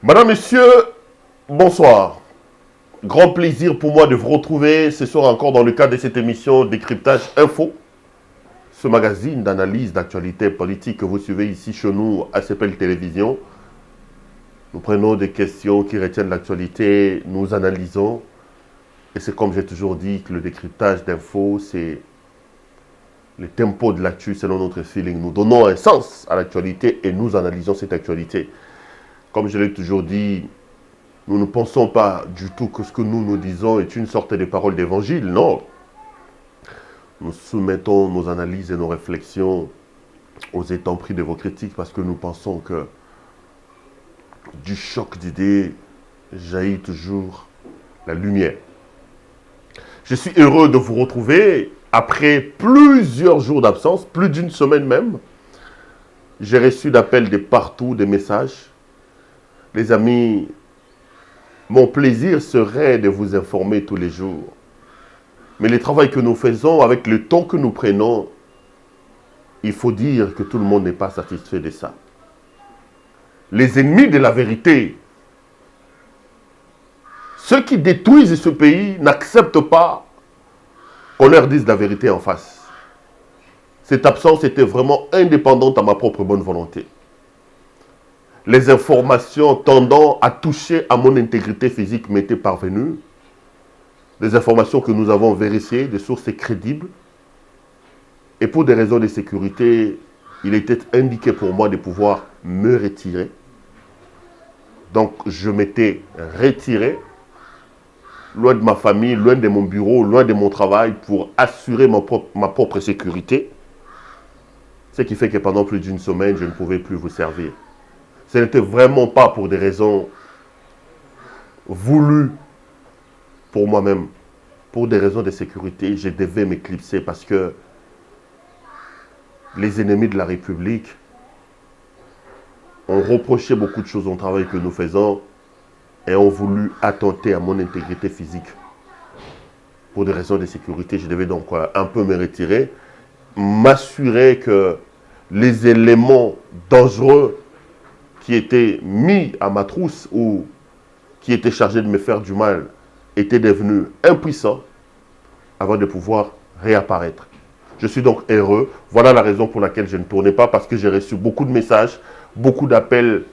Madame, Monsieur, bonsoir. Grand plaisir pour moi de vous retrouver ce soir encore dans le cadre de cette émission Décryptage Info. Ce magazine d'analyse d'actualité politique que vous suivez ici chez nous à CPL Télévision. Nous prenons des questions qui retiennent l'actualité, nous analysons. Et c'est comme j'ai toujours dit que le décryptage d'infos, c'est le tempo de l'actu selon notre feeling. Nous donnons un sens à l'actualité et nous analysons cette actualité. Comme je l'ai toujours dit, nous ne pensons pas du tout que ce que nous disons est une sorte de parole d'évangile, non. Nous soumettons nos analyses et nos réflexions aux étampes de vos critiques parce que nous pensons que du choc d'idées jaillit toujours la lumière. Je suis heureux de vous retrouver après plusieurs jours d'absence, plus d'une semaine même. J'ai reçu d'appels de partout, des messages. Les amis, mon plaisir serait de vous informer tous les jours. Mais le travail que nous faisons, avec le temps que nous prenons, il faut dire que tout le monde n'est pas satisfait de ça. Les ennemis de la vérité, ceux qui détruisent ce pays, n'acceptent pas qu'on leur dise la vérité en face. Cette absence était vraiment indépendante à ma propre bonne volonté. Les informations tendant à toucher à mon intégrité physique m'étaient parvenues. Des informations que nous avons vérifiées, des sources crédibles. Et pour des raisons de sécurité, il était indiqué pour moi de pouvoir me retirer. Donc je m'étais retiré, loin de ma famille, loin de mon bureau, loin de mon travail, pour assurer ma propre sécurité. Ce qui fait que pendant plus d'une semaine, je ne pouvais plus vous servir. Ce n'était vraiment pas pour des raisons voulues pour moi-même. Pour des raisons de sécurité, je devais m'éclipser parce que les ennemis de la République ont reproché beaucoup de choses au travail que nous faisons et ont voulu attenter à mon intégrité physique. Pour des raisons de sécurité, je devais donc un peu me retirer, m'assurer que les éléments dangereux qui étaient mis à ma trousse ou qui étaient chargés de me faire du mal étaient devenus impuissants avant de pouvoir réapparaître. Je suis donc heureux. Voilà la raison pour laquelle je ne tournais pas, parce que j'ai reçu beaucoup de messages, beaucoup d'appels.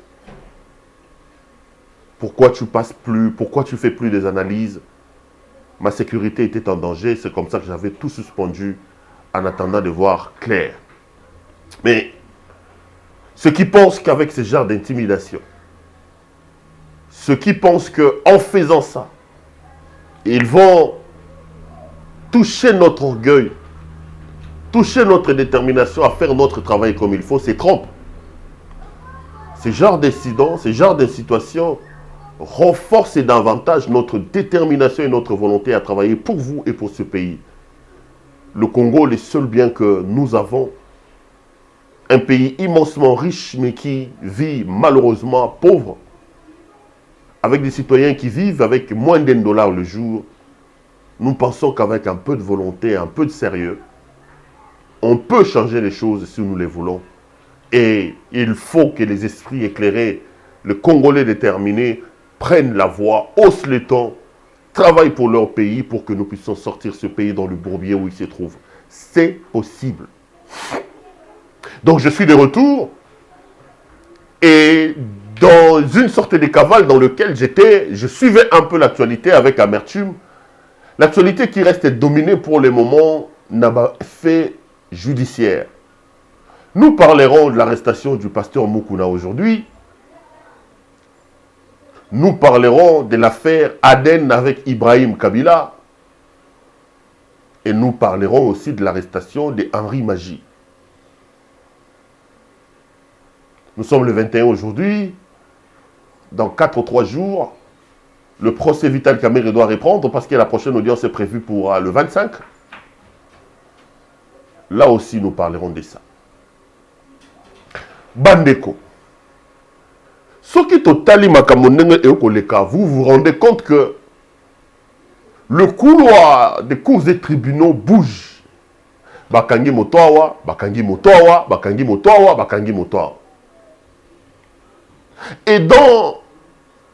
Pourquoi tu passes plus? Pourquoi tu fais plus des analyses? Ma sécurité était en danger. C'est comme ça que j'avais tout suspendu en attendant de voir clair. Mais ceux qui pensent qu'avec ce genre d'intimidation, ceux qui pensent qu'en faisant ça, ils vont toucher notre orgueil, toucher notre détermination à faire notre travail comme il faut, se trompent. Ce genre d'incidents, ce genre de situations renforcent davantage notre détermination et notre volonté à travailler pour vous et pour ce pays. Le Congo, le seul bien que nous avons, un pays immensement riche, mais qui vit malheureusement pauvre, avec des citoyens qui vivent avec moins d'$1 le jour. Nous pensons qu'avec un peu de volonté, un peu de sérieux, on peut changer les choses si nous les voulons. Et il faut que les esprits éclairés, les Congolais déterminés, prennent la voie, haussent les tons, travaillent pour leur pays pour que nous puissions sortir ce pays dans le bourbier où il se trouve. C'est possible. Donc je suis de retour et dans une sorte de cavale dans laquelle je suivais un peu l'actualité avec amertume. L'actualité qui reste dominée pour le moment n'a pas fait judiciaire. Nous parlerons de l'arrestation du pasteur Mukuna aujourd'hui. Nous parlerons de l'affaire Aden avec Ibrahim Kabila. Et nous parlerons aussi de l'arrestation de Henri Magie. Nous sommes le 21 aujourd'hui. Dans 4 ou 3 jours, le procès Vital Kamerhe doit reprendre parce que la prochaine audience est prévue pour le 25. Là aussi, nous parlerons de ça. Bandeko. Ce qui totali makamonenge et okoleka, vous vous rendez compte que le couloir des cours et tribunaux bouge. Bakangi motoawa, bakangi motoawa, bakangi motoawa, bakangi motoawa. Et dans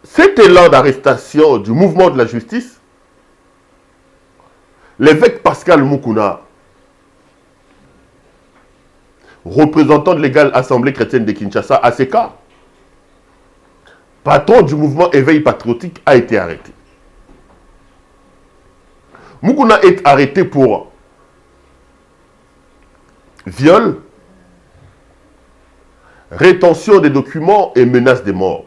cet élan d'arrestation du mouvement de la justice, l'évêque Pascal Moukouna, représentant de l'égale Assemblée chrétienne de Kinshasa, ACK, patron du mouvement Éveil patriotique, a été arrêté. Moukouna est arrêté pour viol, rétention des documents et menace de mort.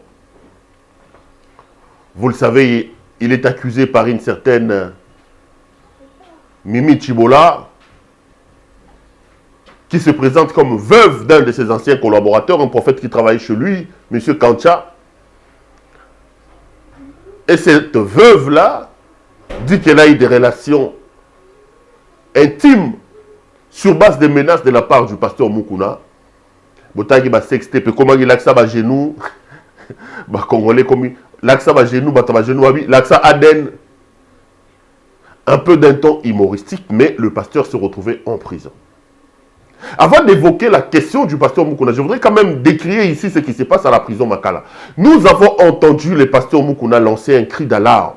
Vous le savez, il est accusé par une certaine Mimi Chibola, qui se présente comme veuve d'un de ses anciens collaborateurs, un prophète qui travaillait chez lui, M. Kancha. Et cette veuve-là dit qu'elle a eu des relations intimes sur base des menaces de la part du pasteur Moukouna. Botagi ba sexte pe comment il a ça ba genou ba congolais comme l'axa ba genou ba genou abi l'axa Aden, un peu d'un ton humoristique, mais le pasteur se retrouvait en prison. Avant d'évoquer la question du pasteur Moukouna, je voudrais quand même décrire ici ce qui se passe à la prison Makala. Nous avons entendu le pasteur Moukouna lancer un cri d'alarme.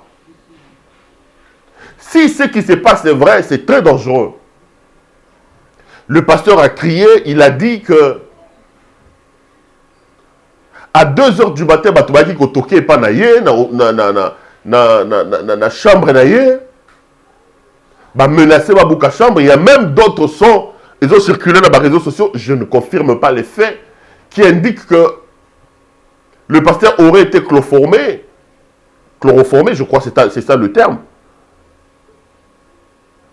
Si ce qui se passe est vrai, c'est très dangereux. Le pasteur a crié, il a dit que à 2 h du matin, Batouaki Kotoke pas naïe, na chambre naïe, bah menacer Babouka chambre. Il y a même d'autres sons, ils ont circulé dans les réseaux sociaux, je ne confirme pas les faits, qui indiquent que le pasteur aurait été chloroformé, je crois que c'est ça le terme.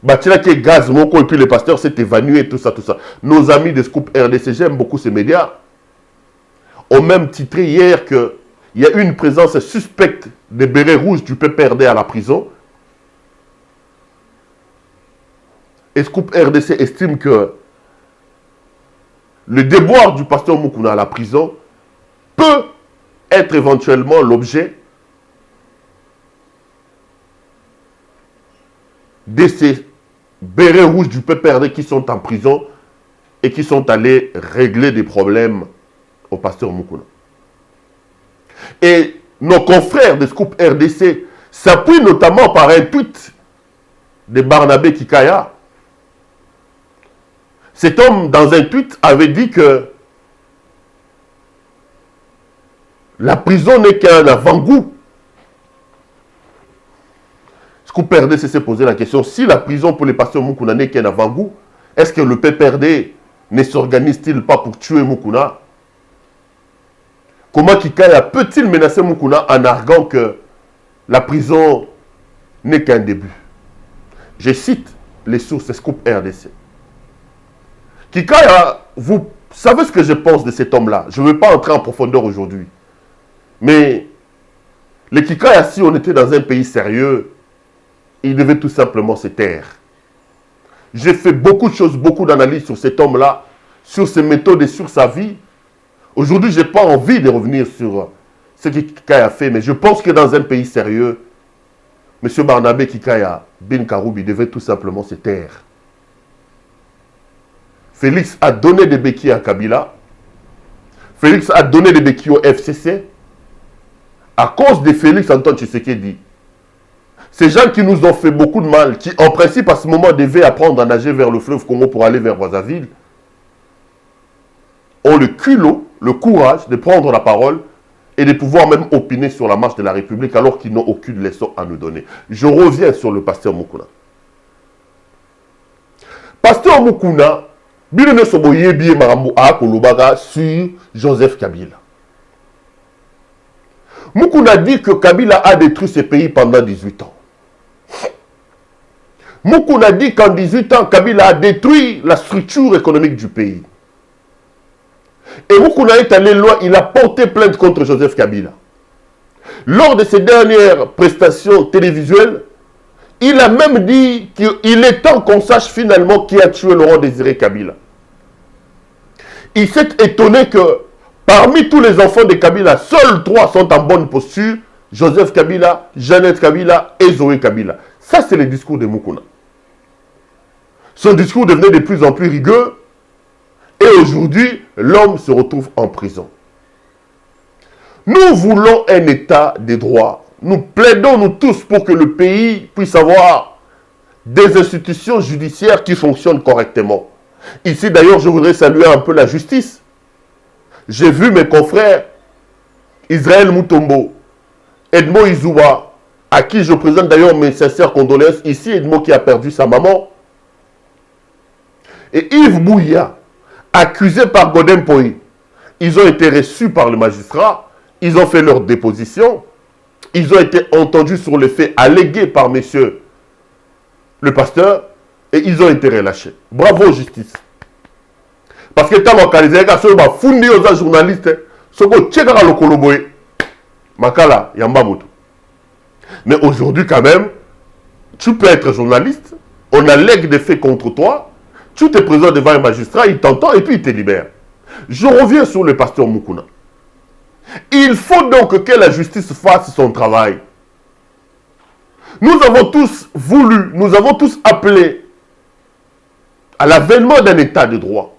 Batila qui est gaz, moko, et puis le pasteur s'est évanoui et tout ça, tout ça. Nos amis de Scoop RDC, j'aime beaucoup ces médias, ont même titré hier qu'il y a eu une présence suspecte des bérets rouges du PPRD à la prison. Et Scoop RDC estime que le déboire du pasteur Moukouna à la prison peut être éventuellement l'objet de ces bérets rouges du PPRD qui sont en prison et qui sont allés régler des problèmes au pasteur Moukouna. Et nos confrères de Scoop RDC s'appuient notamment par un tweet de Barnabé Kikaya. Cet homme, dans un tweet, avait dit que la prison n'est qu'un avant-goût. Scoop RDC s'est posé la question, si la prison pour les pasteurs Moukouna n'est qu'un avant-goût, est-ce que le PPRD ne s'organise-t-il pas pour tuer Moukouna? Comment Kikaya peut-il menacer Moukouna en arguant que la prison n'est qu'un début? Je cite les sources Scoop RDC. Kikaya, vous savez ce que je pense de cet homme-là. Je ne vais pas entrer en profondeur aujourd'hui. Mais le Kikaya, si on était dans un pays sérieux, il devait tout simplement se taire. J'ai fait beaucoup de choses, beaucoup d'analyses sur cet homme-là, sur ses méthodes et sur sa vie. Aujourd'hui, je n'ai pas envie de revenir sur ce que Kikaya a fait, mais je pense que dans un pays sérieux, M. Barnabé Kikaya, Bin Karoubi, devait tout simplement se taire. Félix a donné des béquilles à Kabila. Félix a donné des béquilles au FCC. À cause de Félix Antoine Tshisekedi. Ces gens qui nous ont fait beaucoup de mal, qui en principe à ce moment devaient apprendre à nager vers le fleuve Congo pour aller vers Brazzaville, ont le culot, le courage de prendre la parole et de pouvoir même opiner sur la marche de la République alors qu'ils n'ont aucune leçon à nous donner. Je reviens sur le pasteur Moukouna. Pasteur Moukouna, Bilene Soboye Biye Marambo a Kolobaga sur Joseph Kabila. Moukouna dit que Kabila a détruit ce pays pendant 18 ans. Moukouna dit qu'en 18 ans, Kabila a détruit la structure économique du pays. Et Moukouna est allé loin, il a porté plainte contre Joseph Kabila. Lors de ses dernières prestations télévisuelles, il a même dit qu'il est temps qu'on sache finalement qui a tué Laurent Désiré Kabila. Il s'est étonné que parmi tous les enfants de Kabila, seuls 3 sont en bonne posture. Joseph Kabila, Jeannette Kabila et Zoé Kabila. Ça, c'est le discours de Moukouna. Son discours devenait de plus en plus rigueux. Et aujourd'hui, l'homme se retrouve en prison. Nous voulons un état de droit. Nous plaidons, nous tous, pour que le pays puisse avoir des institutions judiciaires qui fonctionnent correctement. Ici, d'ailleurs, je voudrais saluer un peu la justice. J'ai vu mes confrères, Israël Mutombo, Edmo Izouba, à qui je présente d'ailleurs mes sincères condoléances. Ici, Edmo qui a perdu sa maman. Et Yves Bouya, accusé par Godem Poi. Ils ont été reçus par le magistrat, ils ont fait leur déposition, ils ont été entendus sur les faits allégués par monsieur le pasteur, et ils ont été relâchés. Bravo justice. Parce que tant localisé, quand fundi aux journalistes, ce que tu as le coloboé, makala yamba moto. Mais aujourd'hui quand même, tu peux être journaliste, on allègue des faits contre toi, tu te présentes devant un magistrat, il t'entend et puis il te libère. Je reviens sur le pasteur Moukouna. Il faut donc que la justice fasse son travail. Nous avons tous voulu, nous avons tous appelé à l'avènement d'un état de droit.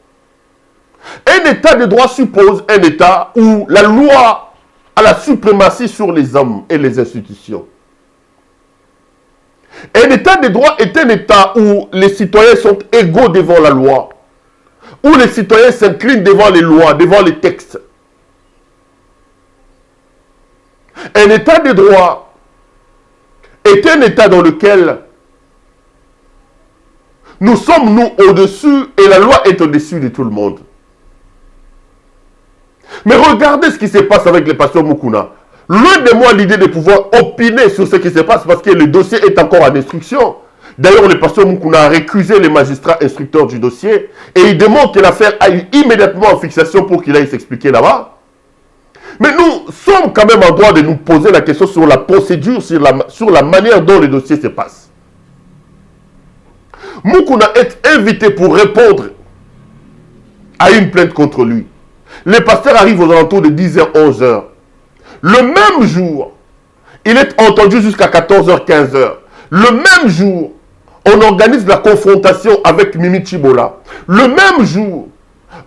Un état de droit suppose un état où la loi a la suprématie sur les hommes et les institutions. Un état de droit est un état où les citoyens sont égaux devant la loi, où les citoyens s'inclinent devant les lois, devant les textes. Un état de droit est un état dans lequel nous sommes, nous, au-dessus et la loi est au-dessus de tout le monde. Mais regardez ce qui se passe avec le pasteur Moukouna. Loin de moi l'idée de pouvoir opiner sur ce qui se passe parce que le dossier est encore en instruction. D'ailleurs, le pasteur Moukouna a récusé les magistrats instructeurs du dossier et il demande que l'affaire aille immédiatement en fixation pour qu'il aille s'expliquer là-bas. Mais nous sommes quand même en droit de nous poser la question sur la procédure, sur la manière dont le dossier se passe. Moukouna est invité pour répondre à une plainte contre lui. Le pasteur arrive aux alentours de 10h, 11h. Le même jour, il est entendu jusqu'à 14h, 15h. Le même jour, on organise la confrontation avec Mimi Chibola. Le même jour,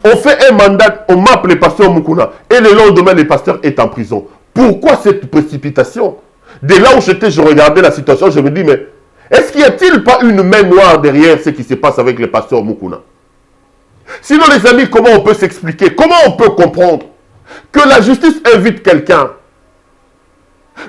on fait un mandat, on mappe le pasteur Moukouna. Et le lendemain, le pasteur est en prison. Pourquoi cette précipitation? Dès là où j'étais, je regardais la situation, je me dis, mais est-ce qu'il n'y a-t-il pas une main noire derrière ce qui se passe avec le pasteur Moukouna? Sinon, les amis, comment on peut s'expliquer? Comment on peut comprendre que la justice invite quelqu'un?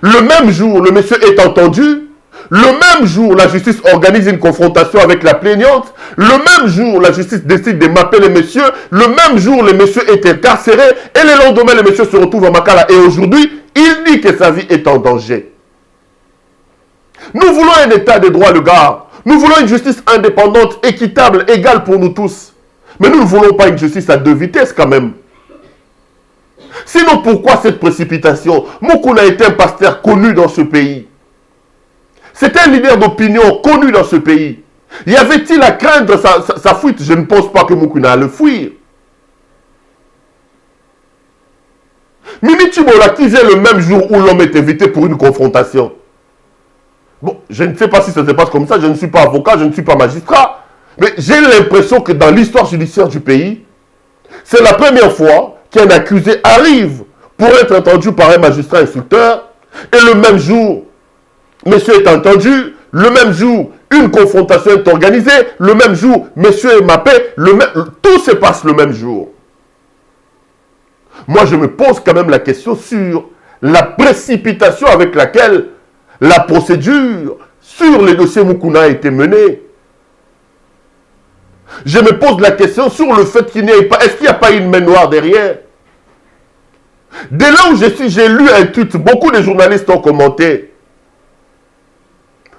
Le même jour, le monsieur est entendu. Le même jour, la justice organise une confrontation avec la plaignante. Le même jour, la justice décide de mapper le monsieur. Le même jour, le monsieur est incarcéré. Et le lendemain, le monsieur se retrouve à Makala. Et aujourd'hui, il dit que sa vie est en danger. Nous voulons un état de droit, le gars. Nous voulons une justice indépendante, équitable, égale pour nous tous. Mais nous ne voulons pas une justice à deux vitesses quand même. Sinon, pourquoi cette précipitation? Moukouna est un pasteur connu dans ce pays. C'est un leader d'opinion connu dans ce pays. Y avait-il à craindre sa fuite? Je ne pense pas que Moukouna a le fuir. Mimi Chibola qui vient le même jour où l'homme est invité pour une confrontation. Bon, je ne sais pas si ça se passe comme ça. Je ne suis pas avocat, je ne suis pas magistrat. Mais j'ai l'impression que dans l'histoire judiciaire du pays, c'est la première fois qu'un accusé arrive pour être entendu par un magistrat instructeur. Et le même jour, monsieur est entendu. Le même jour, une confrontation est organisée. Le même jour, monsieur est mappé. Tout se passe le même jour. Moi, je me pose quand même la question sur la précipitation avec laquelle la procédure sur le dossier Moukouna a été menée. Je me pose la question sur le fait qu'il n'y ait pas... Est-ce qu'il n'y a pas une main noire derrière? Dès là où je suis, j'ai lu un tweet. Beaucoup de journalistes ont commenté.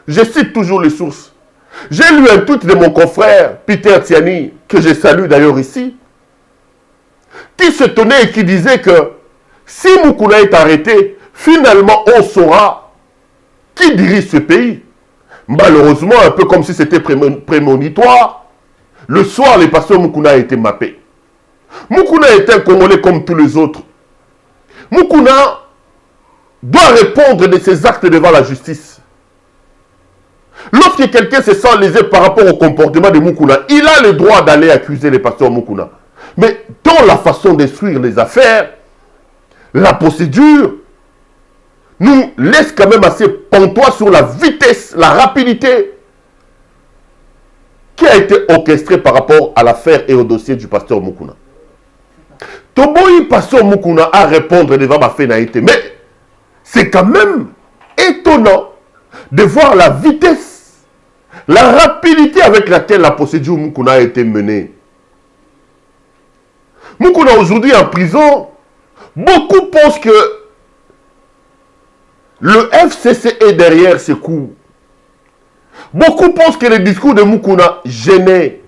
Je cite toujours les sources. J'ai lu un tweet de mon confrère Peter Tiani, que je salue d'ailleurs ici, qui se tenait et qui disait que si Moukouna est arrêté, finalement on saura qui dirige ce pays. Malheureusement, un peu comme si c'était prémonitoire, le soir, le pasteur Moukouna a été mappé. Moukouna est un Congolais comme tous les autres. Moukouna doit répondre de ses actes devant la justice. Lorsque quelqu'un se sent lésé par rapport au comportement de Moukouna, il a le droit d'aller accuser le pasteur Moukouna. Mais dans la façon d'instruire les affaires, la procédure nous laisse quand même assez pantois sur la vitesse, la rapidité qui a été orchestrée par rapport à l'affaire et au dossier du pasteur Mukuna. Toboyi pasteur Mukuna à répondre devant ma fénaïté, mais c'est quand même étonnant de voir la vitesse, la rapidité avec laquelle la procédure Mukuna a été menée. Mukuna aujourd'hui en prison, beaucoup pensent que le FCC est derrière ce coup. Beaucoup pensent que le discours de Mukuna gênait.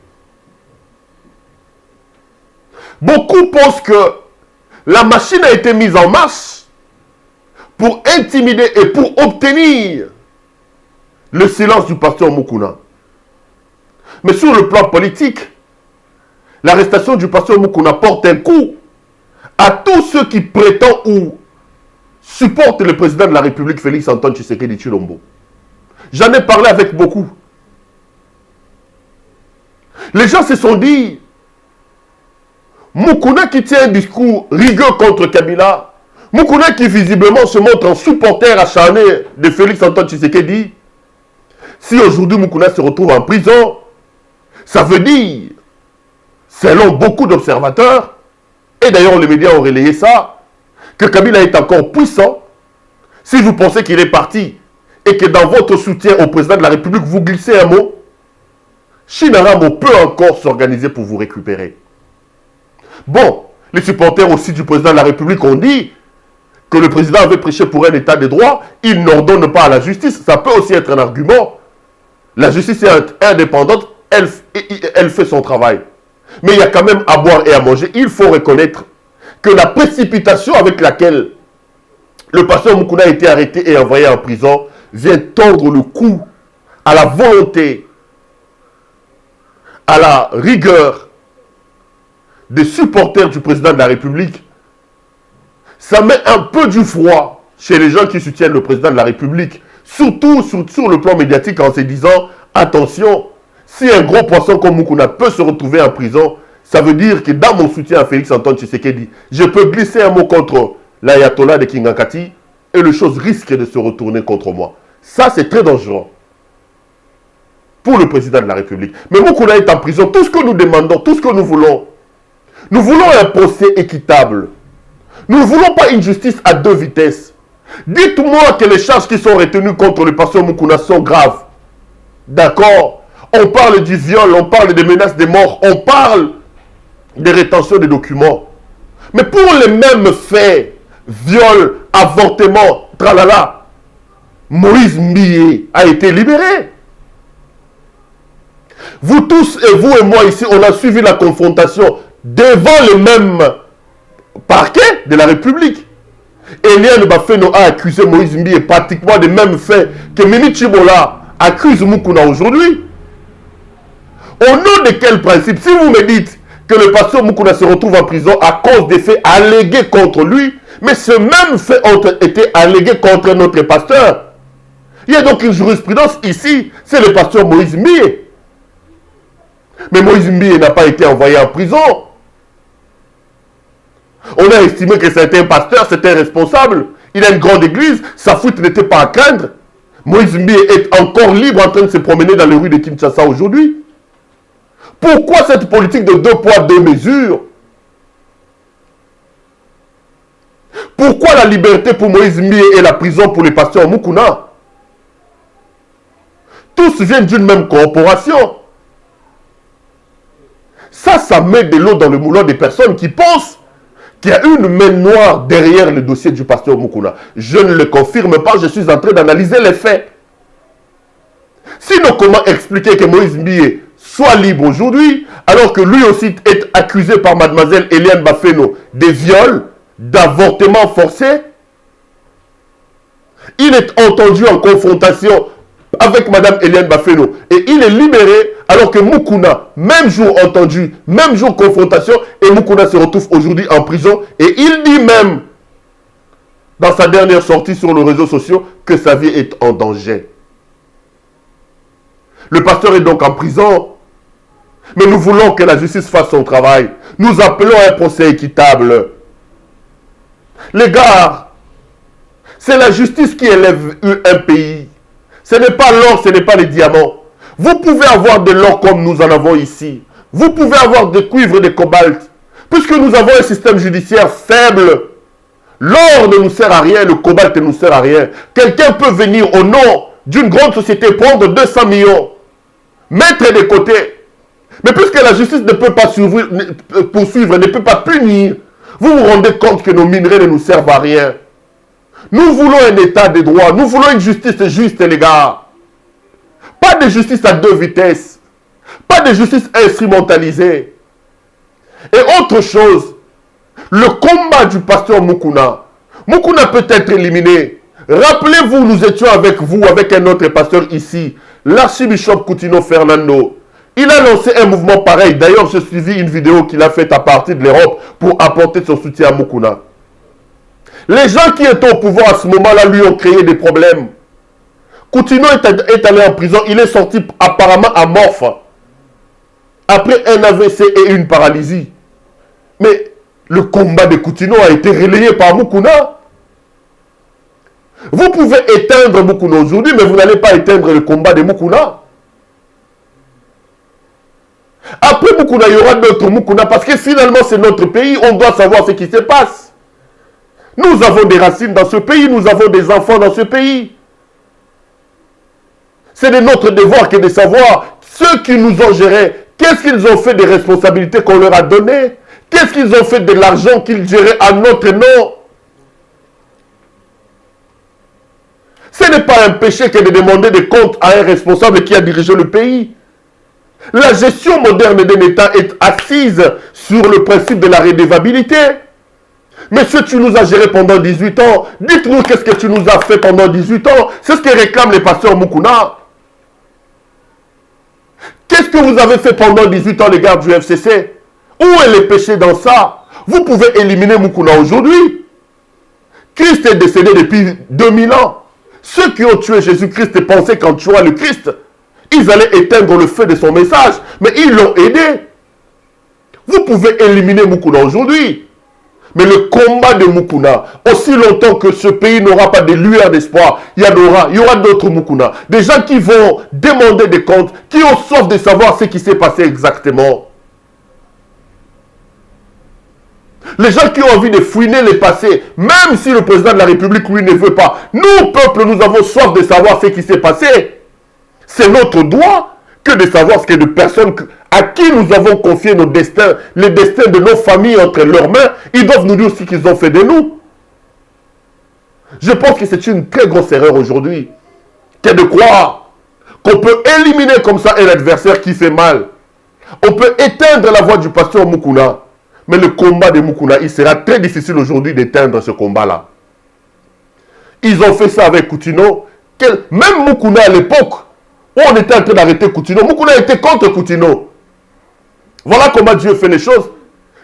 Beaucoup pensent que la machine a été mise en marche pour intimider et pour obtenir le silence du pasteur Mukuna. Mais sur le plan politique, l'arrestation du pasteur Mukuna porte un coup à tous ceux qui prétendent ou supportent le président de la République, Félix Antoine Tshisekedi Tshilombo. J'en ai parlé avec beaucoup. Les gens se sont dit, Mukuna qui tient un discours rigueur contre Kabila, Mukuna qui visiblement se montre un supporter acharné de Félix Antoine Tshisekedi, si aujourd'hui Mukuna se retrouve en prison, ça veut dire, selon beaucoup d'observateurs, et d'ailleurs les médias ont relayé ça, que Kabila est encore puissant. Si vous pensez qu'il est parti et que dans votre soutien au président de la République, vous glissez un mot, Shinaramo peut encore s'organiser pour vous récupérer. Bon, les supporters aussi du président de la République ont dit que le président avait prêché pour un état de droit, il n'ordonne pas à la justice. Ça peut aussi être un argument. La justice est indépendante, elle fait son travail. Mais il y a quand même à boire et à manger. Il faut reconnaître que la précipitation avec laquelle le pasteur Mukuna a été arrêté et envoyé en prison vient tordre le cou à la volonté, à la rigueur des supporters du président de la République. Ça met un peu du froid chez les gens qui soutiennent le président de la République, surtout sur le plan médiatique en se disant, attention, si un gros poisson comme Mukuna peut se retrouver en prison, ça veut dire que dans mon soutien à Félix Antoine Tshisekedi, je peux glisser un mot contre l'ayatollah de Kingankati et les choses risquent de se retourner contre moi. Ça, c'est très dangereux pour le président de la République. Mais Mukuna est en prison. Tout ce que nous demandons, tout ce que nous voulons un procès équitable. Nous ne voulons pas une justice à deux vitesses. Dites-moi que les charges qui sont retenues contre le pasteur Mukuna sont graves. D'accord? On parle du viol, on parle des menaces de mort, on parle des rétentions de documents. Mais pour les mêmes faits, viol, avortement, tralala, Moïse Mbié a été libéré. Vous tous et vous et moi ici, on a suivi la confrontation devant le même parquet de la République. Eliane Bafeno a accusé Moïse Mbié pratiquement des mêmes faits que Mimi Chibola accuse Mukuna aujourd'hui. Au nom de quel principe? Si vous me dites que le pasteur Mukuna se retrouve en prison à cause des faits allégués contre lui, mais ce même fait ont été allégués contre notre pasteur. Il y a donc une jurisprudence ici, c'est le pasteur Moïse Mbié. Mais Moïse Mbié n'a pas été envoyé en prison. On a estimé que c'était un pasteur, c'était un responsable. Il a une grande église, sa fuite n'était pas à craindre. Moïse Mbié est encore libre en train de se promener dans les rues de Kinshasa aujourd'hui. Pourquoi cette politique de deux poids, deux mesures? Pourquoi la liberté pour Moïse Mbié et la prison pour les pasteurs Mukuna? Tous viennent d'une même corporation. Ça met de l'eau dans le moulin des personnes qui pensent qu'il y a une main noire derrière le dossier du pasteur Mukuna. Je ne le confirme pas, je suis en train d'analyser les faits. Sinon, comment expliquer que Moïse Mbié soit libre aujourd'hui, alors que lui aussi est accusé par mademoiselle Eliane Bafeno de viol, d'avortement forcé? Il est entendu en confrontation avec madame Eliane Bafeno et il est libéré, alors que Mukuna, même jour entendu, même jour confrontation, et Mukuna se retrouve aujourd'hui en prison et il dit même dans sa dernière sortie sur les réseaux sociaux que sa vie est en danger. Le pasteur est donc en prison. Mais nous voulons que la justice fasse son travail. Nous appelons à un procès équitable. Les gars, c'est la justice qui élève un pays. Ce n'est pas l'or, ce n'est pas les diamants. Vous pouvez avoir de l'or comme nous en avons ici. Vous pouvez avoir de cuivre, de cobalt. Puisque nous avons un système judiciaire faible, l'or ne nous sert à rien, le cobalt ne nous sert à rien. Quelqu'un peut venir au nom d'une grande société prendre 200 millions, mettre de côté. Mais puisque la justice ne peut pas poursuivre, ne peut pas punir, vous vous rendez compte que nos minerais ne nous servent à rien. Nous voulons un état de droit, nous voulons une justice juste, les gars. Pas de justice à deux vitesses, pas de justice instrumentalisée. Et autre chose, le combat du pasteur Mukuna. Mukuna peut être éliminé. Rappelez-vous, nous étions avec vous, avec un autre pasteur ici, l'archibishop Coutinho Fernando. Il a lancé un mouvement pareil. D'ailleurs, j'ai suivi une vidéo qu'il a faite à partir de l'Europe pour apporter son soutien à Mukuna. Les gens qui étaient au pouvoir à ce moment-là lui ont créé des problèmes. Coutinho est allé en prison. Il est sorti apparemment amorphe. Après un AVC et une paralysie. Mais le combat de Coutinho a été relayé par Mukuna. Vous pouvez éteindre Mukuna aujourd'hui, mais vous n'allez pas éteindre le combat de Mukuna. Après Mukuna, il y aura d'autres Mukuna, parce que finalement c'est notre pays, on doit savoir ce qui se passe. Nous avons des racines dans ce pays, nous avons des enfants dans ce pays. C'est de notre devoir que de savoir ceux qui nous ont gérés, qu'est-ce qu'ils ont fait des responsabilités qu'on leur a données, qu'est-ce qu'ils ont fait de l'argent qu'ils géraient à notre nom. Ce n'est pas un péché que de demander des comptes à un responsable qui a dirigé le pays. La gestion moderne d'un État est assise sur le principe de la redevabilité. Monsieur, tu nous as géré pendant 18 ans. Dites-nous qu'est-ce que tu nous as fait pendant 18 ans. C'est ce que réclame les pasteurs Mukuna. Qu'est-ce que vous avez fait pendant 18 ans, les gars du FCC? Où est le péché dans ça? Vous pouvez éliminer Mukuna aujourd'hui. Christ est décédé depuis 2000 ans. Ceux qui ont tué Jésus-Christ pensaient qu'en tuant le Christ, ils allaient éteindre le feu de son message. Mais ils l'ont aidé. Vous pouvez éliminer Mukuna aujourd'hui. Mais le combat de Mukuna, aussi longtemps que ce pays n'aura pas de lueur d'espoir, il y aura d'autres Mukuna. Des gens qui vont demander des comptes, qui ont soif de savoir ce qui s'est passé exactement. Les gens qui ont envie de fouiner le passé, même si le président de la République, lui, ne veut pas. Nous, peuple, nous avons soif de savoir ce qui s'est passé. C'est notre droit que de savoir ce que de personnes à qui nous avons confié nos destins, les destins de nos familles entre leurs mains, ils doivent nous dire ce qu'ils ont fait de nous. Je pense que c'est une très grosse erreur aujourd'hui, que de croire qu'on peut éliminer comme ça un adversaire qui fait mal. On peut éteindre la voix du pasteur Mukuna, mais le combat de Mukuna, il sera très difficile aujourd'hui d'éteindre ce combat-là. Ils ont fait ça avec Coutinho. Même Mukuna à l'époque, où on était en train d'arrêter Coutinho, Mukuna était contre Coutinho. Voilà comment Dieu fait les choses.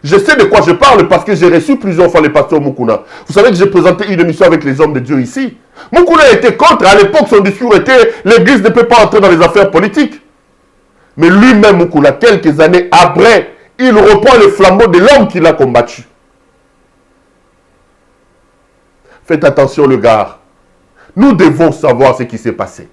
Je sais de quoi je parle parce que j'ai reçu plusieurs fois les pasteurs Mukuna. Vous savez que j'ai présenté une émission avec les hommes de Dieu ici. Mukuna était contre. À l'époque, son discours était « L'Église ne peut pas entrer dans les affaires politiques ». Mais lui-même, Mukuna, quelques années après, il reprend le flambeau de l'homme qui l'a combattu. Faites attention, le gars. Nous devons savoir ce qui s'est passé.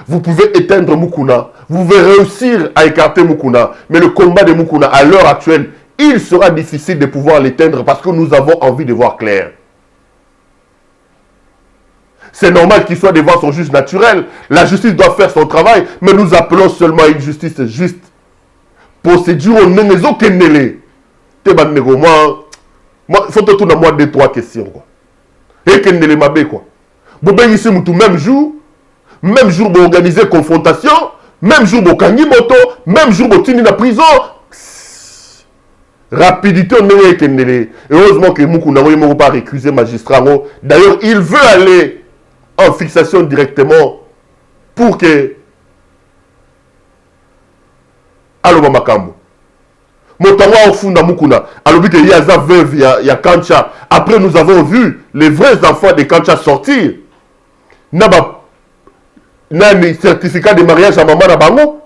Vous pouvez éteindre Mukuna. Vous pouvez réussir à écarter Mukuna. Mais le combat de Mukuna, à l'heure actuelle, il sera difficile de pouvoir l'éteindre parce que nous avons envie de voir clair. C'est normal qu'il soit devant son juge naturel. La justice doit faire son travail, mais nous appelons seulement à une justice juste. Procédure au nénézo kenele. Moi, il faut te tourner à moi 2-3 questions. Et kenele mabe quoi. Vous ici même jour pour organiser confrontation, même jour pour kangi moto, même jour pour tenir la prison. Rapidité on est kenele. Heureusement que Mukuna ne va pas récuser magistrat. D'ailleurs, il veut aller en fixation directement pour que Aloba Makambo. Motawa Ofunda Mukuna. Alors que Yaza veuve, il y a Kancha. Après, nous avons vu les vrais enfants de Kancha sortir. Naba un certificat de mariage à maman Nabango.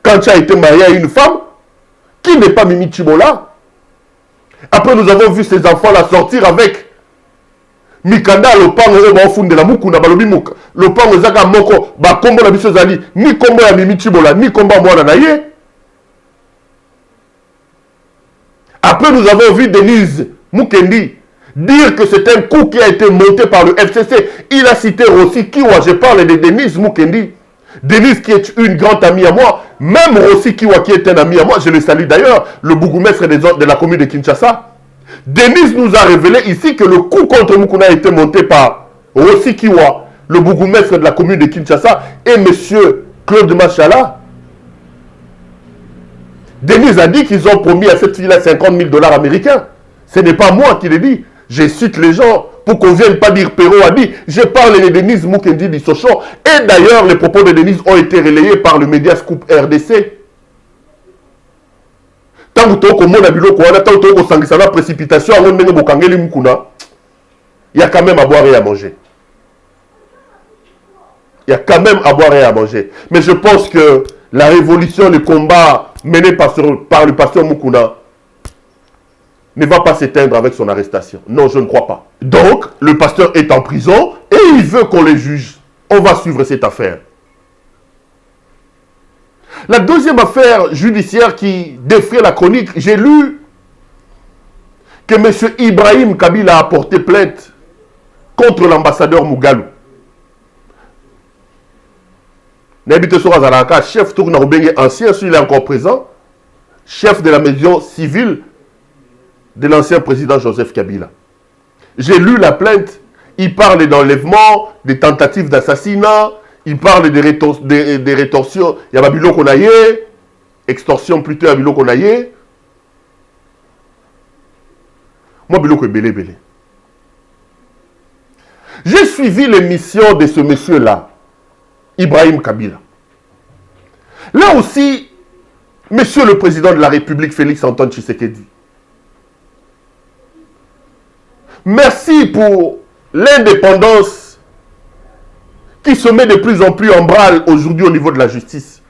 Kancha a été marié à une femme qui n'est pas Mimi Chibola. Après, nous avons vu ces enfants-là sortir avec mikanda lopango oyo baofundela mukuna balobi muka lopango ezaka moko bakombo na biso ezali ni kombo ya Mimi Chibola ni kombo ya mwana na ye. Après nous avons vu Denise Mukendi dire que c'est un coup qui a été monté par le FCC. Il a cité Rossi Kiwa, je parle de Denise Mukendi. Denise qui est une grande amie à moi, même Rossi Kiwa qui est un ami à moi, je le salue d'ailleurs, le bourgmestre de la commune de Kinshasa. Denise nous a révélé ici que le coup contre Mukuna a été monté par Rossi Kiwa, le bourgmestre de la commune de Kinshasa, et M. Claude Machala. Denise a dit qu'ils ont promis à cette fille-là 50 000 $ américains. Ce n'est pas moi qui le dis. Je cite les gens pour qu'on ne vienne pas dire Perrault a dit. Je parle de Denise Mukendi du Sochon. Et d'ailleurs, les propos de Denise ont été relayés par le média Scoop RDC. Tant que tu as la précipitation, il y a quand même à boire et à manger. Il y a quand même à boire et à manger. Mais je pense que la révolution, le combat mené par le pasteur Mukuna ne va pas s'éteindre avec son arrestation. Non, je ne crois pas. Donc, le pasteur est en prison et il veut qu'on le juge. On va suivre cette affaire. La deuxième affaire judiciaire qui défraie la chronique, j'ai lu que M. Ibrahim Kabila a porté plainte contre l'ambassadeur Mugalu. N'habite sur Azalaka, chef Tournaroubenge ancien, celui-là est encore présent, chef de la maison civile de l'ancien président Joseph Kabila. J'ai lu la plainte, il parle d'enlèvement, des tentatives d'assassinat, il parle des rétorsions, il y a Babylon Konaye, extorsion plutôt à Babylon Konaye. Moi, Babylon est belé belé. J'ai suivi l'émission de ce monsieur-là, Ibrahim Kabila. Là aussi, monsieur le président de la République, Félix Antoine Tshisekedi, merci pour l'indépendance qui se met de plus en plus en branle aujourd'hui au niveau de la justice.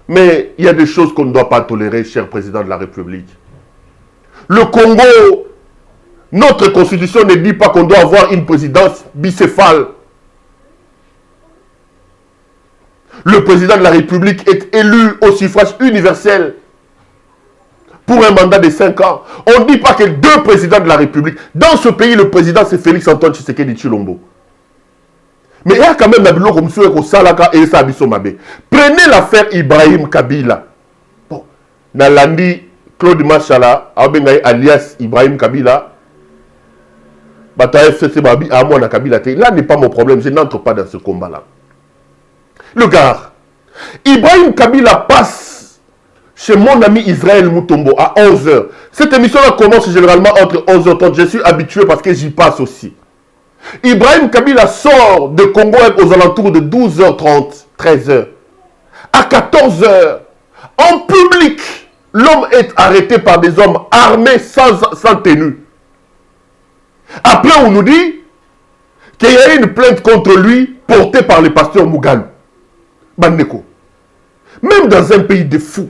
Mais il y a des choses qu'on ne doit pas tolérer, cher président de la République. Le Congo, notre constitution ne dit pas qu'on doit avoir une présidence bicéphale. Le président de la République est élu au suffrage universel pour un mandat de 5 ans. On ne dit pas que 2 présidents de la République. Dans ce pays, le président, c'est Félix Antoine Tshisekedi Tshilombo. Mais il y a quand même un biloko comme Salaka et Sabiso Mabe. Prenez l'affaire Ibrahim Kabila. Bon, Nalandi, Claude Machala, alias Ibrahim Kabila. Bataille FCC Babi, à moi, Kabila. Là n'est pas mon problème. Je n'entre pas dans ce combat-là. Le gars, Ibrahim Kabila passe chez mon ami Israël Mutombo à 11h. Cette émission-là commence généralement entre 11h30. Je suis habitué parce que j'y passe aussi. Ibrahim Kabila sort de Congo aux alentours de 12h30, 13h. À 14h, en public, l'homme est arrêté par des hommes armés sans tenue. Après, on nous dit qu'il y a une plainte contre lui portée par le pasteur Mugalu. Bandeko. Même dans un pays de fous.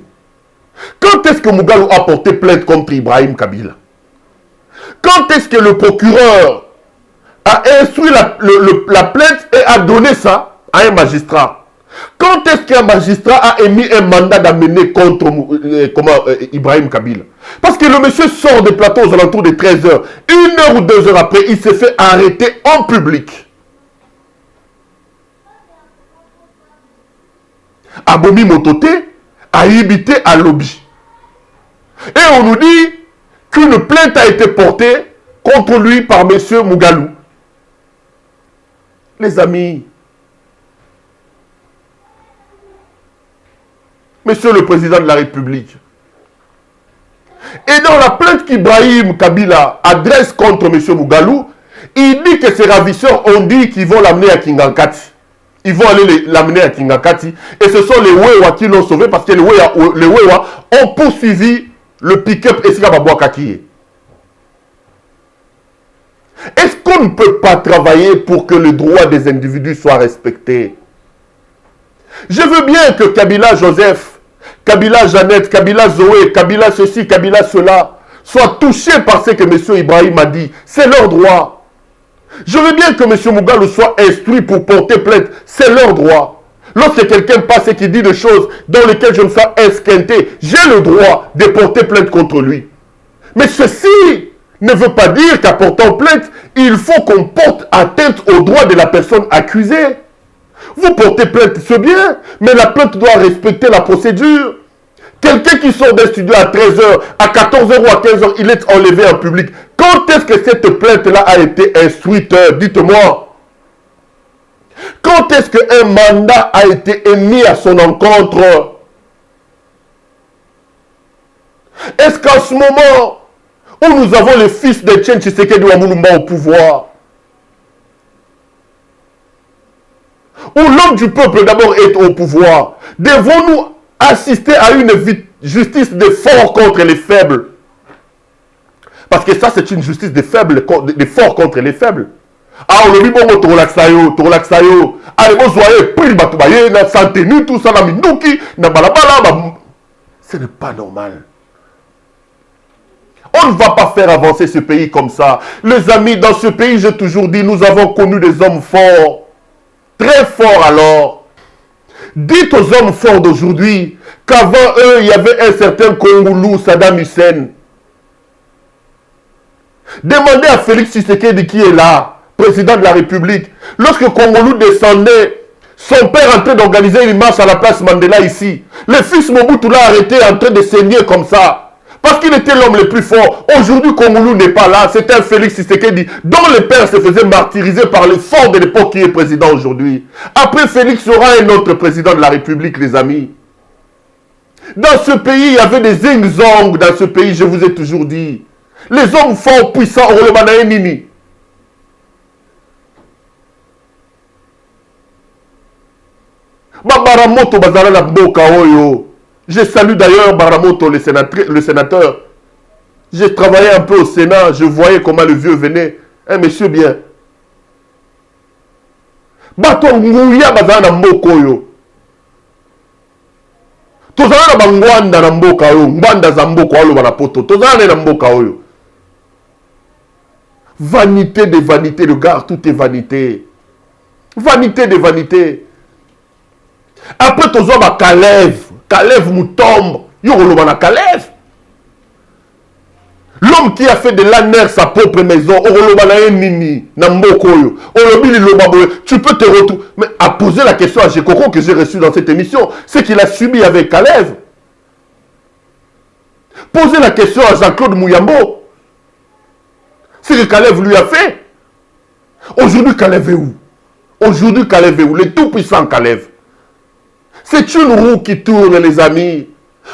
Quand est-ce que Mugalu a porté plainte contre Ibrahim Kabila? Quand est-ce que le procureur a instruit la plainte et a donné ça à un magistrat? Quand est-ce qu'un magistrat a émis un mandat d'amener contre Ibrahim Kabila? Parce que le monsieur sort des plateaux aux alentours de 13h. 1 heure ou 2 heures après, il s'est fait arrêter en public. Abomi Motote a imité à lobby. Et on nous dit qu'une plainte a été portée contre lui par M. Mugalu. Les amis, Monsieur le Président de la République, et dans la plainte qu'Ibrahim Kabila adresse contre M. Mugalu, il dit que ses ravisseurs ont dit qu'ils vont l'amener à Kingankati. Ils vont aller l'amener à Kingakati. Et ce sont les Wewa qui l'ont sauvé parce que les Wewa ont poursuivi le pick-up Esika Babouakaki. Est-ce qu'on ne peut pas travailler pour que le droit des individus soit respecté? Je veux bien que Kabila Joseph, Kabila Jeannette, Kabila Zoé, Kabila ceci, Kabila cela soient touchés par ce que M. Ibrahim a dit. C'est leur droit. Je veux bien que M. Mugalu soit instruit pour porter plainte. C'est leur droit. Lorsque quelqu'un passe et qui dit des choses dans lesquelles je me sens esquinté, j'ai le droit de porter plainte contre lui. Mais ceci ne veut pas dire qu'en portant plainte, il faut qu'on porte atteinte aux droits de la personne accusée. Vous portez plainte, c'est bien, mais la plainte doit respecter la procédure. Quelqu'un qui sort d'un studio à 13 h, à 14 h ou à 15 h, il est enlevé en public. Quand est-ce que cette plainte-là a été instruite? Dites-moi. Quand est-ce qu'un mandat a été émis à son encontre? Est-ce qu'en ce moment où nous avons le fils de Etienne Tshisekedi Wamulumba au pouvoir, où l'homme du peuple d'abord est au pouvoir, devons-nous assister à une justice des forts contre les faibles? Parce que ça, c'est une justice des faibles, des forts contre les faibles. Ah, on le dit bon, Torolaxayo. Allez, vous voyez, pris Batoubaye, na Santenu, tout ça, na Minouki, na Balabala. Ce n'est pas normal. On ne va pas faire avancer ce pays comme ça. Les amis, dans ce pays, j'ai toujours dit, nous avons connu des hommes forts. Très forts alors. Dites aux hommes forts d'aujourd'hui qu'avant eux, il y avait un certain Kongoulou, Saddam Hussein. Demandez à Félix Tshisekedi qui est là, président de la République. Lorsque Kongoulou descendait, son père en train d'organiser une marche à la place Mandela ici. Le fils Mobutu l'a arrêté en train de saigner comme ça. Parce qu'il était l'homme le plus fort. Aujourd'hui, Kongoulou n'est pas là. C'est un Félix Tshisekedi dont le père se faisait martyriser par les forts de l'époque qui est président aujourd'hui. Après, Félix sera un autre président de la République, les amis. Dans ce pays, il y avait des Zingzong. Dans ce pays, je vous ai toujours dit. Les hommes forts, puissants, Orolomanae Nini. Baramoto Bazara la Mboka Oyo. Je salue d'ailleurs Baramoto, le sénateur. J'ai travaillé un peu au Sénat, je voyais comment le vieux venait. Un monsieur bien. Bato Nguya Bazara na Mboka Oyo. Tozana na Bangwanda na Mboka Oyo. Ngwanda za Mboka Oyo banapoto. Tozana na Mboka Oyo. Vanité de vanité, regarde, tout est vanité. Vanité de vanité. Après, tu as Kalev Moutombe. L'homme qui a fait de l'ANER sa propre maison. Tu peux te retrouver. Mais à poser la question à Jekoko que j'ai reçu dans cette émission, c'est qu'il a subi avec Kalev. Posez la question à Jean-Claude Mouyambo. C'est ce que Kalev lui a fait. Aujourd'hui, Kalev est où? Aujourd'hui, Kalev est où? Le tout-puissant Kalev. C'est une roue qui tourne, les amis.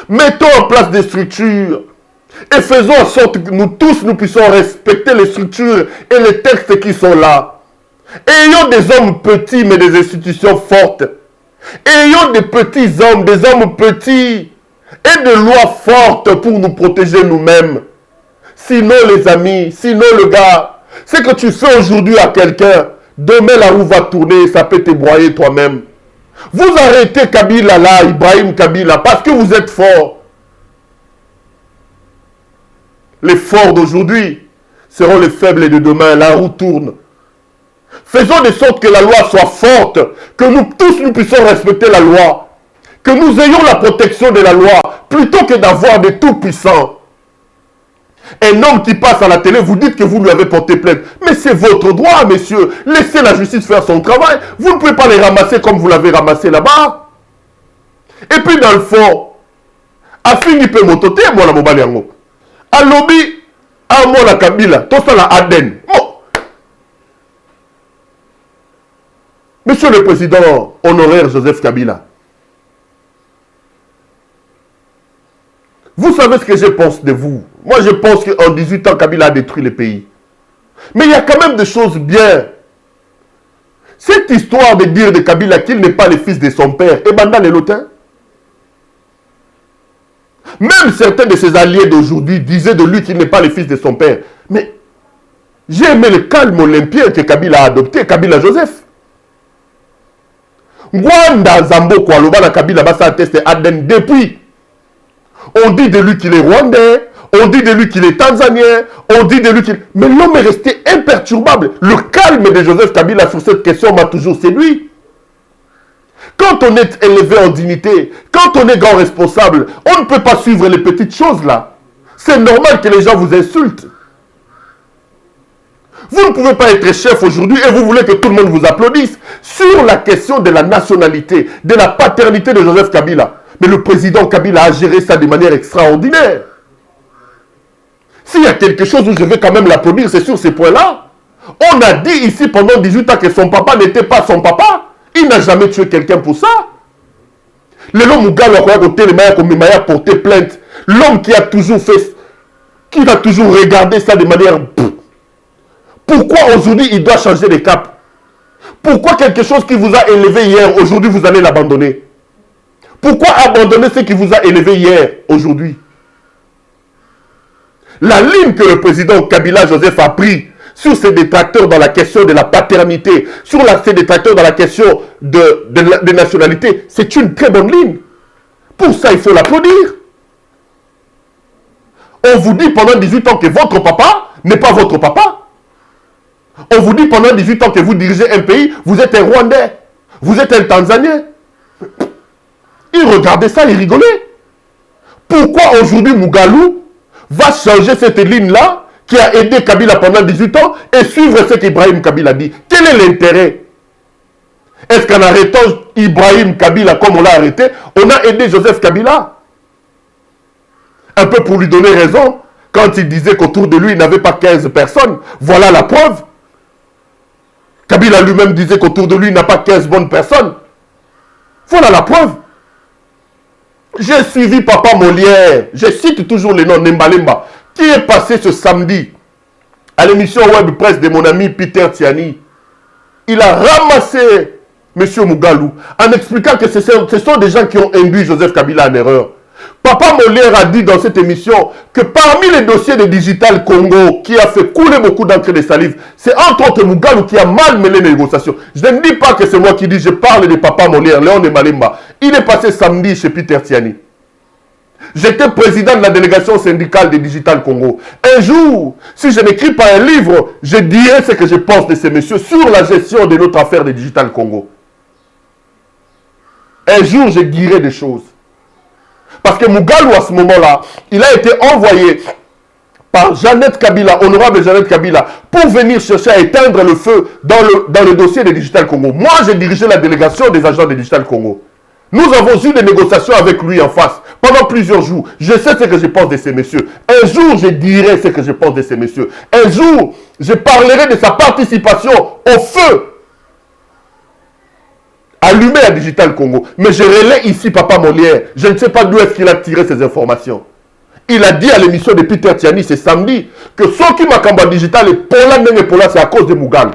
Mettons en place des structures et faisons en sorte que nous tous, nous puissions respecter les structures et les textes qui sont là. Ayons des hommes petits, mais des institutions fortes. Ayons des petits hommes, des hommes petits et des lois fortes pour nous protéger nous-mêmes. Sinon, les amis, sinon, le gars, c'est que tu fais aujourd'hui à quelqu'un, demain la roue va tourner, ça peut te broyer toi-même. Vous arrêtez Kabila là, Ibrahim Kabila, parce que vous êtes fort. Les forts d'aujourd'hui seront les faibles de demain, la roue tourne. Faisons de sorte que la loi soit forte, que nous tous nous puissions respecter la loi, que nous ayons la protection de la loi, plutôt que d'avoir des tout-puissants. Un homme qui passe à la télé, vous dites que vous lui avez porté plainte. Mais c'est votre droit, messieurs. Laissez la justice faire son travail. Vous ne pouvez pas les ramasser comme vous l'avez ramassé là-bas. Et puis dans le fond, Afini peut mototer, moi la mobali yango. Alobi, à moi la Kabila, tout ça la Aden. Oh. Monsieur le Président honoraire Joseph Kabila, vous savez ce que je pense de vous. Moi, je pense qu'en 18 ans, Kabila a détruit le pays. Mais il y a quand même des choses bien. Cette histoire de dire de Kabila qu'il n'est pas le fils de son père, et Banda le Lotin. Même certains de ses alliés d'aujourd'hui disaient de lui qu'il n'est pas le fils de son père. Mais j'ai aimé le calme olympien que Kabila a adopté, Kabila Joseph. Gwanda Zambo Kwaloba na Kabila Bassa atteste Aden depuis. On dit de lui qu'il est rwandais, On dit de lui qu'il est tanzanien. On dit de lui qu'il... Mais l'homme est resté imperturbable. Le calme de Joseph Kabila sur cette question m'a toujours séduit. Quand on est élevé en dignité, quand on est grand responsable, on ne peut pas suivre les petites choses là. C'est normal que les gens vous insultent. Vous ne pouvez pas être chef aujourd'hui et vous voulez que tout le monde vous applaudisse sur la question de la nationalité, de la paternité de Joseph Kabila. Mais le président Kabila a géré ça de manière extraordinaire. S'il y a quelque chose où je vais quand même l'applaudir, c'est sur ces points-là. On a dit ici pendant 18 ans que son papa n'était pas son papa. Il n'a jamais tué quelqu'un pour ça. L'homme a porté plainte. L'homme qui a toujours fait, qui a toujours regardé ça de manière... Pourquoi aujourd'hui il doit changer de cap? Pourquoi quelque chose qui vous a élevé hier, aujourd'hui vous allez l'abandonner? Pourquoi abandonner ce qui vous a élevé hier, aujourd'hui? La ligne que le président Kabila Joseph a pris sur ses détracteurs dans la question de la paternité, sur ses détracteurs dans la question de nationalité, c'est une très bonne ligne. Pour ça, il faut l'applaudir. On vous dit pendant 18 ans que votre papa n'est pas votre papa. On vous dit pendant 18 ans que vous dirigez un pays, vous êtes un Rwandais, vous êtes un Tanzanien. Ils regardaient ça, ils rigolaient. Pourquoi aujourd'hui Mugalou va changer cette ligne-là qui a aidé Kabila pendant 18 ans et suivre ce qu'Ibrahim Kabila dit? Quel est l'intérêt? Est-ce qu'en arrêtant Ibrahim Kabila comme on l'a arrêté, on a aidé Joseph Kabila? Un peu pour lui donner raison, quand il disait qu'autour de lui, il n'avait pas 15 personnes. Voilà la preuve. Kabila lui-même disait qu'autour de lui, il n'a pas 15 bonnes personnes. Voilà la preuve. J'ai suivi Papa Molière, je cite toujours le nom Nembalemba, qui est passé ce samedi à l'émission web presse de mon ami Peter Tiani. Il a ramassé M. Mugalou en expliquant que ce sont des gens qui ont induit Joseph Kabila en erreur. Papa Molière a dit dans cette émission que parmi les dossiers de Digital Congo qui a fait couler beaucoup d'encre de salive, c'est entre autres Mugalou qui a mal mêlé les négociations. Je ne dis pas que c'est moi qui dis, je parle de Papa Molière, Léon Malemba. Il est passé samedi chez Peter Tiani. J'étais président de la délégation syndicale de Digital Congo. Un jour, si je n'écris pas un livre, je dirai ce que je pense de ces messieurs sur la gestion de notre affaire de Digital Congo. Un jour, je dirai des choses. Parce que Mugalou, à ce moment-là, il a été envoyé par Jeannette Kabila, honorable Jeannette Kabila, pour venir chercher à éteindre le feu dans le dossier de Digital Congo. Moi, j'ai dirigé la délégation des agents de Digital Congo. Nous avons eu des négociations avec lui en face pendant plusieurs jours. Je sais ce que je pense de ces messieurs. Un jour, je dirai ce que je pense de ces messieurs. Un jour, je parlerai de sa participation au feu allumé à Digital Congo. Mais je relais ici Papa Molière. Je ne sais pas d'où est-ce qu'il a tiré ces informations. Il a dit à l'émission de Peter Tiani ce samedi que ce qui m'a cambié digital et Pola, c'est à cause de Mugalou.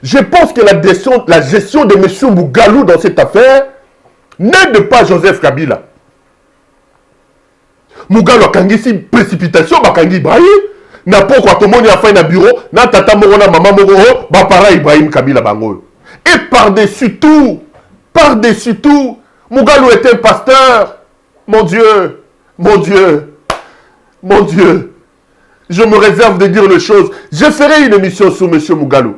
Je pense que la gestion de M. Mugalou dans cette affaire n'aide pas Joseph Kabila. Mugalou a kangisi précipitation, bakangi Ibrahim. Na pourquoi tout le monde a fait un bureau, na tata moro na maman moro, ba para Ibrahim Kabila bango. Et par-dessus tout, Mugalou était un pasteur. Mon Dieu, mon Dieu, mon Dieu. Je me réserve de dire les choses. Je ferai une émission sur M. Mugalou.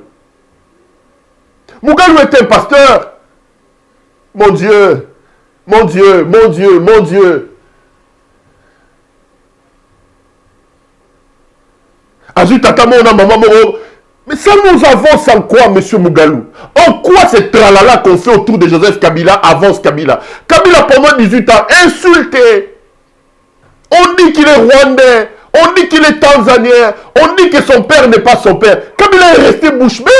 Mugalou était un pasteur. Mon Dieu, mon Dieu, mon Dieu, mon Dieu. Ajoute tata mona maman moro. Mais ça nous avance en quoi, M. Mugalou? En quoi ce tralala qu'on fait autour de Joseph Kabila avance Kabila? Kabila, pendant 18 ans, insulté. On dit qu'il est rwandais, on dit qu'il est tanzanien, on dit que son père n'est pas son père. Kabila est resté bouche bée.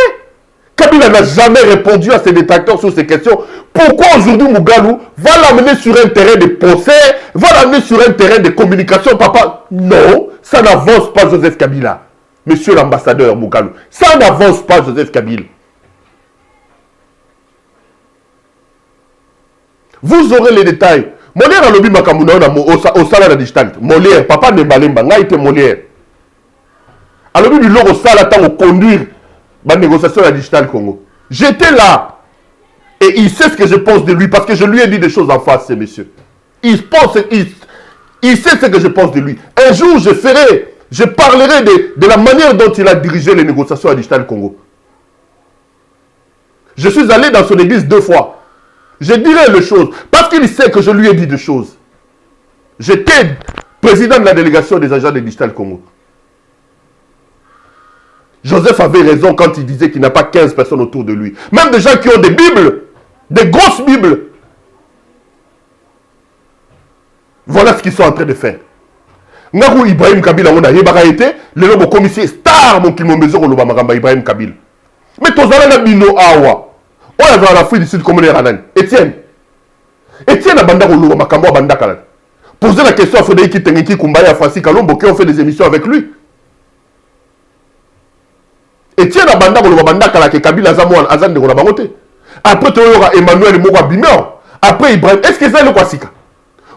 Kabila n'a jamais répondu à ses détracteurs sur ces questions. Pourquoi aujourd'hui Mugalou va l'amener sur un terrain de procès, va l'amener sur un terrain de communication, papa? Non, ça n'avance pas Joseph Kabila. Monsieur l'ambassadeur Mugalou, ça n'avance pas Joseph Kabila. Vous aurez les détails. Molière a lobby makamuna au salaire de digital. Molière, papa ne balemba, nga ite Molière. A lobby du logo sala tant conduire la négociation à Digital Congo. J'étais là. Et il sait ce que je pense de lui parce que je lui ai dit des choses en face, ces messieurs. Il sait ce que je pense de lui. Un jour, je parlerai de la manière dont il a dirigé les négociations à Digital Congo. Je suis allé dans son église 2 fois. Je dirai les choses, parce qu'il sait que je lui ai dit des choses. J'étais président de la délégation des agents de Digital Congo. Joseph avait raison quand il disait qu'il n'a pas 15 personnes autour de lui. Même des gens qui ont des Bibles, des grosses Bibles. Voilà ce qu'ils sont en train de faire. Ngakou Ibrahim Kabila, on a été le commissaire star, mon qui m'a besoin de l'Obama Ibrahim Kabila. Mais tous les bino awa. On a dans l'Afrique du Sud comme les Ranan. Étienne a banda Oloba Makambo banda Kalan. Posez la question à Frédéric Teneki Kumbaya à Francis Kalombo qui ont fait des émissions avec lui. Étienne a banda Oloba banda Kalan que Kabila Zamouan Azan de Ronabangote. Après tu auras Emmanuel Moura Bimeur. Après Ibrahim. Est-ce que c'est le Kwasika?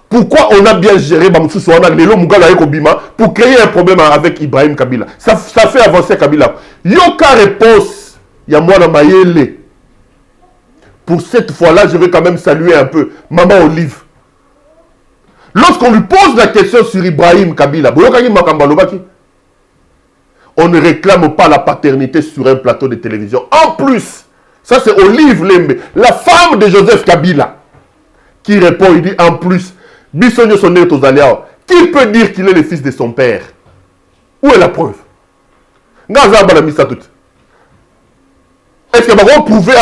Pourquoi on a bien géré Bamoussou Souana, Lelo Mugala Eko Bima pour créer un problème avec Ibrahim Kabila? Ça fait avancer Kabila. Yoka réponse. Yamouana Mayele. Pour cette fois-là, je vais quand même saluer un peu Maman Olive. Lorsqu'on lui pose la question sur Ibrahim Kabila, on ne réclame pas la paternité sur un plateau de télévision. En plus, ça c'est Olive Lembe, la femme de Joseph Kabila, qui répond, il dit en plus, Bissonio Sonnet aux Aliao, qui peut dire qu'il est le fils de son père? Où est la preuve? Est-ce que vous pouvez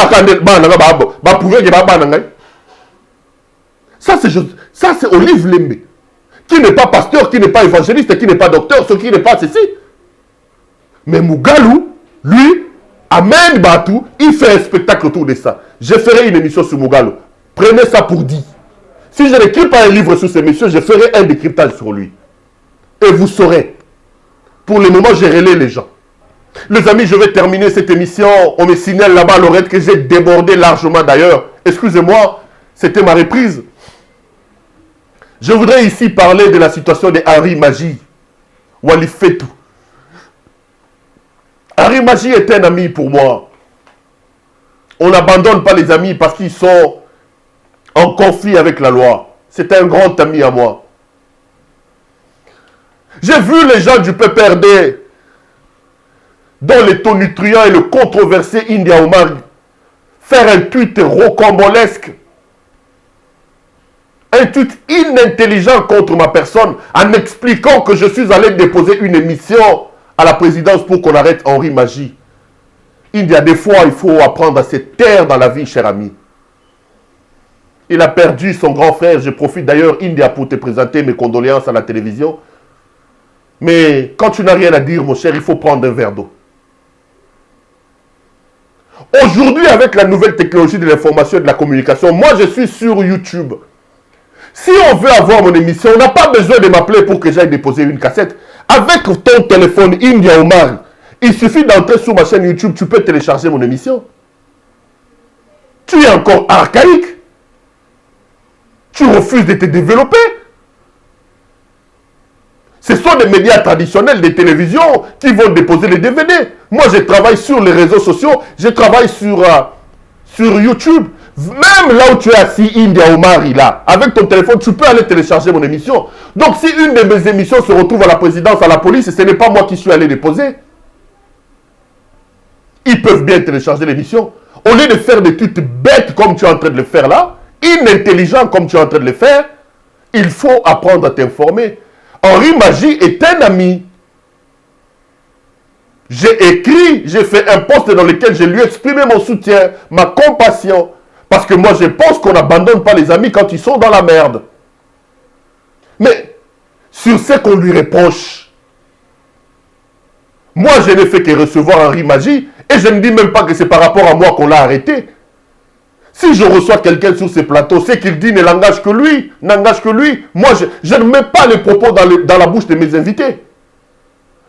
ça c'est Olive Lembe, qui n'est pas pasteur, qui n'est pas évangéliste, qui n'est pas docteur, ce qui n'est pas ceci. Mais Mugalou, lui, amène Batou, il fait un spectacle autour de ça. Je ferai une émission sur Mugalou. Prenez ça pour dit. Si je n'écris pas un livre sur ces messieurs, je ferai un décryptage sur lui. Et vous saurez. Pour le moment, j'ai relais les gens. Les amis, je vais terminer cette émission. On me signale là-bas, Lorette, que j'ai débordé largement d'ailleurs. Excusez-moi, c'était ma reprise. Je voudrais ici parler de la situation de Henri Magie. Wali Fetou. Henri Magie est un ami pour moi. On n'abandonne pas les amis parce qu'ils sont en conflit avec la loi. C'est un grand ami à moi. J'ai vu les gens du PPRD dont les tonitruants et le controversé India Omar faire un tweet rocambolesque, un tweet inintelligent contre ma personne en expliquant que je suis allé déposer une émission à la présidence pour qu'on arrête Henri Magie. India, des fois, il faut apprendre à se taire dans la vie, cher ami. Il a perdu son grand frère. Je profite d'ailleurs, India, pour te présenter mes condoléances à la télévision. Mais quand tu n'as rien à dire, mon cher, il faut prendre un verre d'eau. Aujourd'hui, avec la nouvelle technologie de l'information et de la communication, moi, je suis sur YouTube. Si on veut avoir mon émission, on n'a pas besoin de m'appeler pour que j'aille déposer une cassette. Avec ton téléphone India Omar, il suffit d'entrer sur ma chaîne YouTube, tu peux télécharger mon émission. Tu es encore archaïque. Tu refuses de te développer. Ce sont des médias traditionnels, des télévisions qui vont déposer les DVD. Moi, je travaille sur les réseaux sociaux, je travaille sur YouTube. Même là où tu es assis, India Omar, là, avec ton téléphone, tu peux aller télécharger mon émission. Donc, si une de mes émissions se retrouve à la présidence, à la police, ce n'est pas moi qui suis allé déposer. Ils peuvent bien télécharger l'émission. Au lieu de faire des trucs bêtes comme tu es en train de le faire là, inintelligents comme tu es en train de le faire, il faut apprendre à t'informer. Henri Magie est un ami. J'ai écrit, j'ai fait un post dans lequel je lui ai exprimé mon soutien, ma compassion. Parce que moi, je pense qu'on n'abandonne pas les amis quand ils sont dans la merde. Mais, sur ce qu'on lui reproche, moi, je n'ai fait que recevoir Henri Magie, et je ne dis même pas que c'est par rapport à moi qu'on l'a arrêté. Si je reçois quelqu'un sur ces plateaux, c'est qu'il dit ne langage que lui, n'engage que lui. Moi, je ne mets pas les propos dans la bouche de mes invités.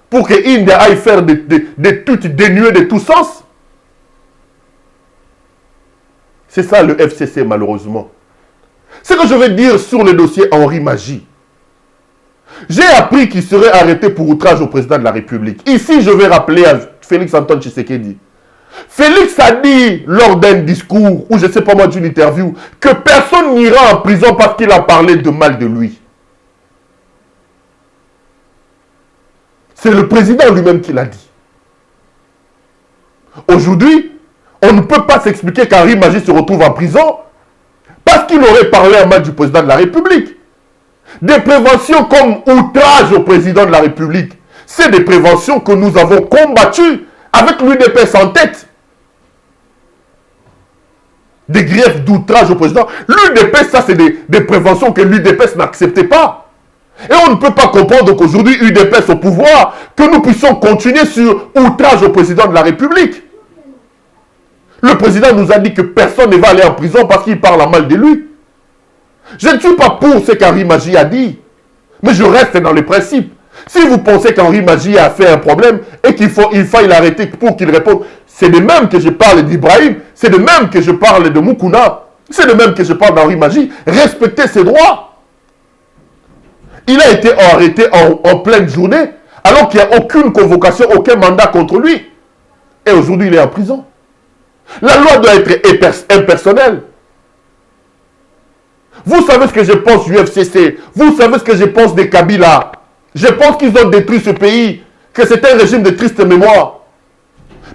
Pour que India aille faire des tweets dénués de tout sens. C'est ça le FCC, malheureusement. Ce que je vais dire sur le dossier Henri Magie. J'ai appris qu'il serait arrêté pour outrage au président de la République. Ici, je vais rappeler à Félix Antoine Tshisekedi. Félix a dit lors d'un discours, ou je ne sais pas moi d'une interview, que personne n'ira en prison parce qu'il a parlé de mal de lui. C'est le président lui-même qui l'a dit. Aujourd'hui, on ne peut pas s'expliquer qu'Henri Magie se retrouve en prison parce qu'il aurait parlé en mal du président de la République. Des préventions comme outrage au président de la République, c'est des préventions que nous avons combattues avec l'UDPS en tête. Des griefs d'outrage au président. L'UDPS, ça c'est des préventions que l'UDPS n'acceptait pas. Et on ne peut pas comprendre qu'aujourd'hui, UDPS au pouvoir, que nous puissions continuer sur outrage au président de la République. Le président nous a dit que personne ne va aller en prison parce qu'il parle en mal de lui. Je ne suis pas pour ce qu'Henri Magie a dit. Mais je reste dans les principes. Si vous pensez qu'Henri Magie a fait un problème et qu'il faille l'arrêter pour qu'il réponde, c'est de même que je parle d'Ibrahim, c'est de même que je parle de Moukouna, c'est de même que je parle d'Henri Magie. Respectez ses droits. Il a été arrêté en pleine journée, alors qu'il n'y a aucune convocation, aucun mandat contre lui. Et aujourd'hui, il est en prison. La loi doit être impersonnelle. Vous savez ce que je pense du FCC. Vous savez ce que je pense des Kabila. Je pense qu'ils ont détruit ce pays, que c'est un régime de triste mémoire.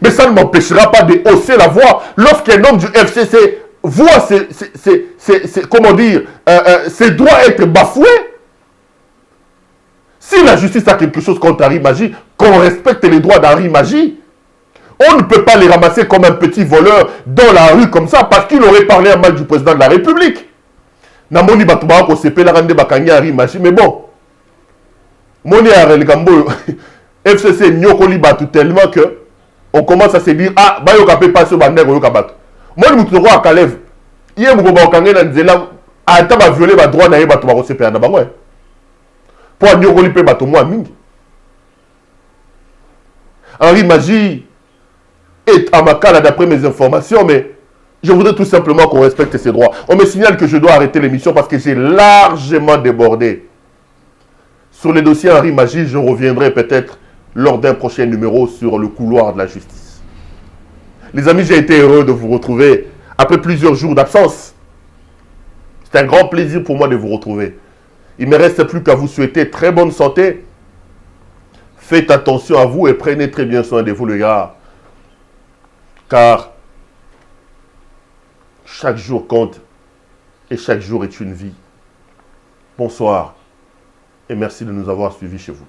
Mais ça ne m'empêchera pas de hausser la voix lorsqu'un homme du FCC voit ses droits être bafoués. Si la justice a quelque chose contre Henri Magie, qu'on respecte les droits d'Henri Magie. On ne peut pas les ramasser comme un petit voleur dans la rue comme ça parce qu'il aurait parlé en mal du président de la République. Namoni Batouba ko sepe la rende bakangi Henri Magie, mais bon. Moni Arel Gambo, FCC nyokoli batu tellement que on commence à se dire, ah, bah yoka pe passe au bandé yoka batu. Moni Moutouko à Kalev, yé mouko ba okangé na nzela, ata ba violer ba droit na ye batu ba ko sepe na bango. Pour nyokoli pe batu moi mingi. Henri Magie est à Makala d'après mes informations, mais je voudrais tout simplement qu'on respecte ses droits. On me signale que je dois arrêter l'émission parce que j'ai largement débordé. Sur les dossiers Henri Magie, je reviendrai peut-être lors d'un prochain numéro sur le couloir de la justice. Les amis, j'ai été heureux de vous retrouver après plusieurs jours d'absence. C'est un grand plaisir pour moi de vous retrouver. Il ne me reste plus qu'à vous souhaiter très bonne santé. Faites attention à vous et prenez très bien soin de vous, les gars. Car chaque jour compte et chaque jour est une vie. Bonsoir et merci de nous avoir suivis chez vous.